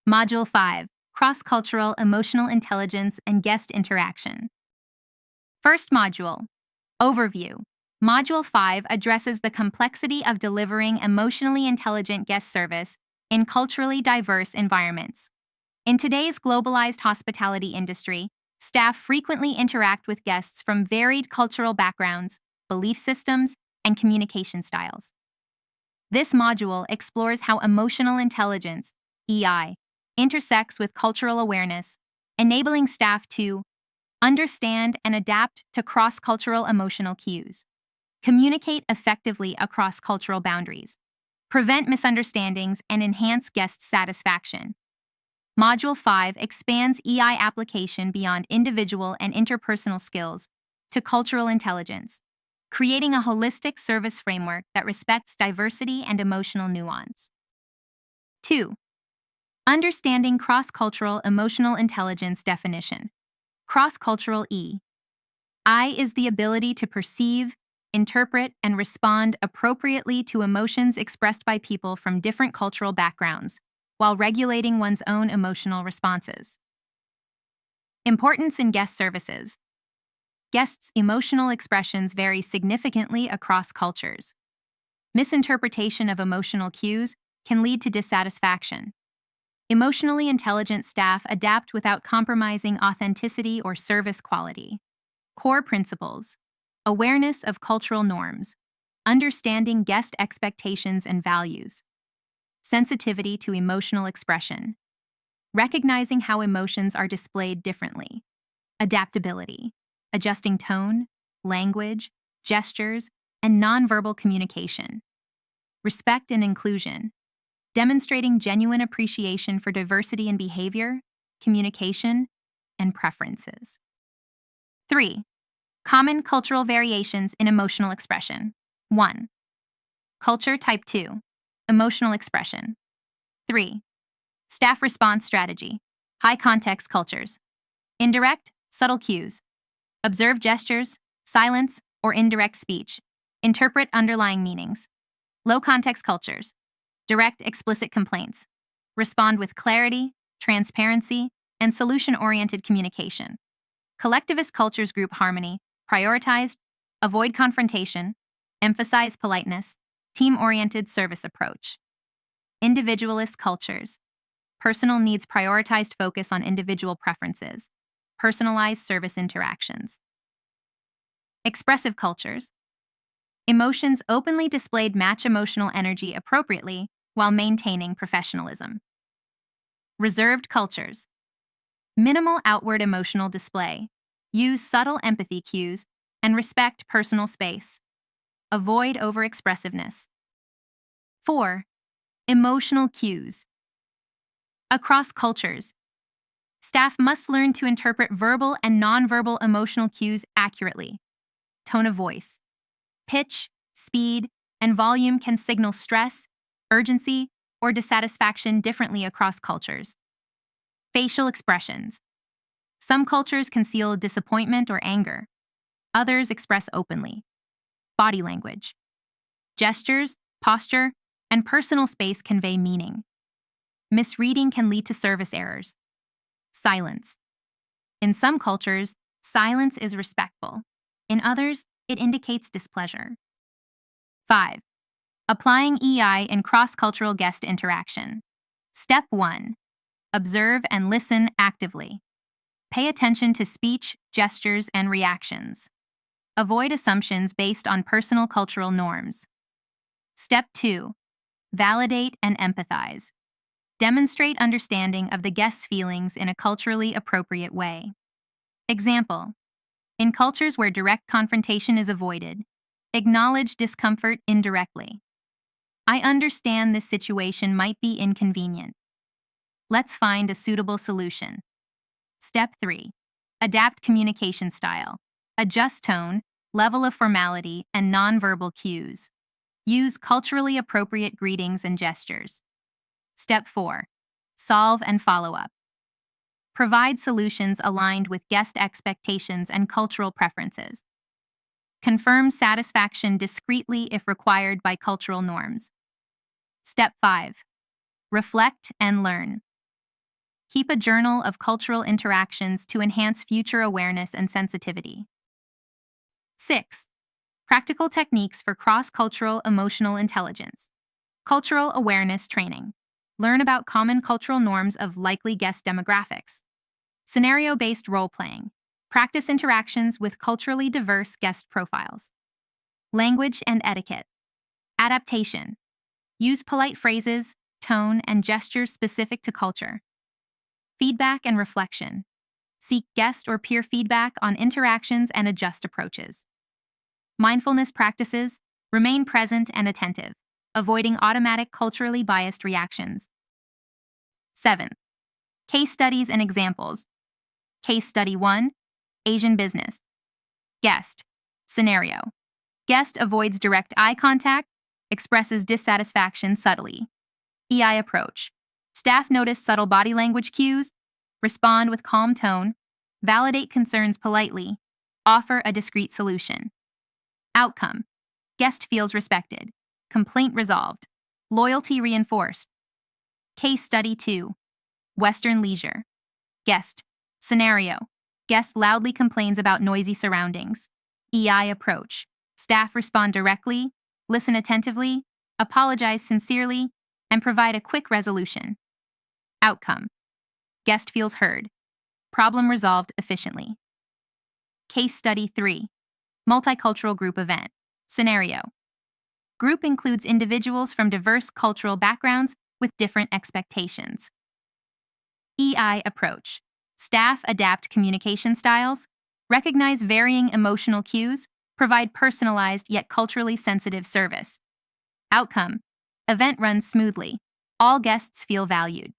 Module 5, Cross-Cultural Emotional Intelligence and Guest Interaction. First module, Overview. Module 5 addresses the complexity of delivering emotionally intelligent guest service in culturally diverse environments. In today's globalized hospitality industry, staff frequently interact with guests from varied cultural backgrounds, belief systems, and communication styles. This module explores how emotional intelligence, EI, intersects with cultural awareness, enabling staff to understand and adapt to cross-cultural emotional cues, communicate effectively across cultural boundaries, prevent misunderstandings, and enhance guest satisfaction. Module 5 expands EI application beyond individual and interpersonal skills to cultural intelligence, creating a holistic service framework that respects diversity and emotional nuance. 2. Understanding cross-cultural emotional intelligence definition. Cross-cultural I is the ability to perceive, interpret, and respond appropriately to emotions expressed by people from different cultural backgrounds, while regulating one's own emotional responses. Importance in guest services. Guests' emotional expressions vary significantly across cultures. Misinterpretation of emotional cues can lead to dissatisfaction. Emotionally intelligent staff adapt without compromising authenticity or service quality. Core principles: awareness of cultural norms, understanding guest expectations and values, sensitivity to emotional expression, recognizing how emotions are displayed differently, adaptability, adjusting tone, language, gestures, and nonverbal communication, respect and inclusion, demonstrating genuine appreciation for diversity in behavior, communication, and preferences. 3. Common cultural variations in emotional expression. 1. Culture Type 2. Emotional expression. 3. Staff response strategy. High context cultures. Indirect, subtle cues. Observe gestures, silence, or indirect speech. Interpret underlying meanings. Low context cultures. Direct, explicit complaints. Respond with clarity, transparency, and solution-oriented communication. Collectivist cultures group harmony, prioritized, avoid confrontation, emphasize politeness, team-oriented service approach. Individualist cultures. Personal needs prioritized focus on individual preferences. Personalized service interactions. Expressive cultures. Emotions openly displayed match emotional energy appropriately while maintaining professionalism. Reserved cultures. Minimal outward emotional display. Use subtle empathy cues and respect personal space. Avoid overexpressiveness. 4. Emotional cues. Across cultures, staff must learn to interpret verbal and nonverbal emotional cues accurately. Tone of voice, pitch, speed, and volume can signal stress, urgency, or dissatisfaction differently across cultures. Facial expressions. Some cultures conceal disappointment or anger. Others express openly. Body language. Gestures, posture, and personal space convey meaning. Misreading can lead to service errors. Silence. In some cultures, silence is respectful. In others, it indicates displeasure. 5. Applying EI in cross-cultural guest interaction. Step 1. Observe and listen actively. Pay attention to speech, gestures, and reactions. Avoid assumptions based on personal cultural norms. Step 2. Validate and empathize. Demonstrate understanding of the guest's feelings in a culturally appropriate way. Example: in cultures where direct confrontation is avoided, acknowledge discomfort indirectly. I understand this situation might be inconvenient. Let's find a suitable solution. Step 3. Adapt communication style. Adjust tone, level of formality, and nonverbal cues. Use culturally appropriate greetings and gestures. Step 4. Solve and follow up. Provide solutions aligned with guest expectations and cultural preferences. Confirm satisfaction discreetly if required by cultural norms. Step 5. Reflect and learn. Keep a journal of cultural interactions to enhance future awareness and sensitivity. 6. Practical techniques for cross-cultural emotional intelligence. Cultural awareness training. Learn about common cultural norms of likely guest demographics. Scenario-based role-playing. Practice interactions with culturally diverse guest profiles. Language and etiquette. Adaptation. Use polite phrases, tone, and gestures specific to culture. Feedback and reflection. Seek guest or peer feedback on interactions and adjust approaches. Mindfulness practices. Remain present and attentive, avoiding automatic culturally biased reactions. 7. Case studies and examples. Case study 1. Asian business. Guest. Scenario. Guest avoids direct eye contact, expresses dissatisfaction subtly. EI approach. Staff notice subtle body language cues, respond with calm tone, validate concerns politely, offer a discreet solution. Outcome. Guest feels respected. Complaint resolved. Loyalty reinforced. Case study 2. Western leisure. Guest. Scenario. Guest loudly complains about noisy surroundings. EI approach. Staff respond directly, listen attentively, apologize sincerely, and provide a quick resolution. Outcome. Guest feels heard. Problem resolved efficiently. Case study 3. Multicultural group event. Scenario. Group includes individuals from diverse cultural backgrounds with different expectations. EI approach. Staff adapt communication styles, recognize varying emotional cues, provide personalized yet culturally sensitive service. Outcome. Event runs smoothly. All guests feel valued.